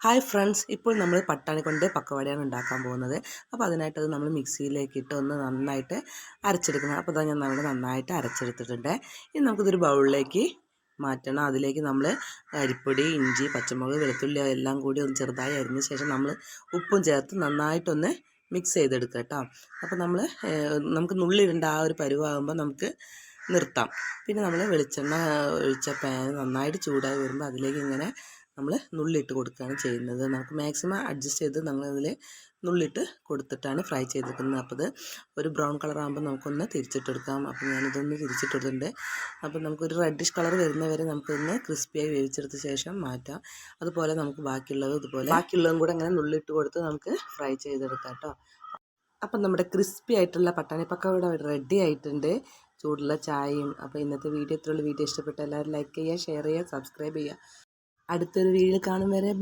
Hi friends, ഇപ്പോൾ നമ്മൾ പട്ടാണി കൊണ്ട് പക്കവടയാണ് ഉണ്ടാക്കാൻ പോകുന്നത്. അപ്പോൾ അതിനായിട്ടത് നമ്മൾ മിക്സിയിലേക്ക് ഇട്ട് ഒന്ന് നന്നായിട്ട് അരച്ചെടുക്കണം. അപ്പോൾ ഞാൻ അവിടെ നന്നായിട്ട് അരച്ചെടുത്തിട്ടുണ്ട്. ഇനി നമുക്കിതൊരു ബൗളിലേക്ക് മാറ്റണം. അതിലേക്ക് നമ്മൾ അരിപ്പൊടി, ഇഞ്ചി, പച്ചമുളക്, വെളുത്തുള്ളി എല്ലാം കൂടി ഒന്ന് ചെറുതായി അരിഞ്ഞ ശേഷം നമ്മൾ ഉപ്പും ചേർത്ത് നന്നായിട്ടൊന്ന് മിക്സ് ചെയ്തെടുക്കുക കേട്ടോ. അപ്പോൾ നമുക്ക് നുള്ളിടേണ്ട ആ ഒരു പരുവാകുമ്പോൾ നമുക്ക് നിർത്താം. പിന്നെ നമ്മൾ വെളിച്ചെണ്ണ ഒഴിച്ച പാൻ നന്നായിട്ട് ചൂടായി വരുമ്പോൾ അതിലേക്ക് ഇങ്ങനെ നമ്മൾ നുള്ളിട്ട് കൊടുക്കുകയാണ് ചെയ്യുന്നത്. നമുക്ക് മാക്സിമം അഡ്ജസ്റ്റ് ചെയ്ത് നമ്മളതിൽ നുള്ളിട്ട് കൊടുത്തിട്ടാണ് ഫ്രൈ ചെയ്തെടുക്കുന്നത്. അപ്പോൾ ഇത് ഒരു ബ്രൗൺ കളറാകുമ്പോൾ നമുക്കൊന്ന് തിരിച്ചിട്ടെടുക്കാം. അപ്പോൾ ഞാനിതൊന്ന് തിരിച്ചിട്ടിട്ടുണ്ട്. അപ്പോൾ നമുക്കൊരു റെഡിഷ് കളർ വരുന്നവരെ നമുക്കൊന്ന് ക്രിസ്പിയായി വേവിച്ചെടുത്ത ശേഷം മാറ്റാം. അതുപോലെ നമുക്ക് ബാക്കിയുള്ളതും കൂടെ അങ്ങനെ നുള്ളിട്ട് കൊടുത്ത് നമുക്ക് ഫ്രൈ ചെയ്തെടുക്കാം കേട്ടോ. അപ്പം നമ്മുടെ ക്രിസ്പി ആയിട്ടുള്ള പട്ടാണി പക്കവട റെഡി ആയിട്ടുണ്ട്, ചൂടുള്ള ചായയും. അപ്പോൾ ഇന്നത്തെ വീഡിയോ ഇത്രയുള്ള. വീഡിയോ ഇഷ്ടപ്പെട്ട എല്ലാവരും ലൈക്ക് ചെയ്യുക, ഷെയർ ചെയ്യുക, സബ്സ്ക്രൈബ് ചെയ്യുക. അടുത്തൊരു വീഡിയോ കാണും വരെ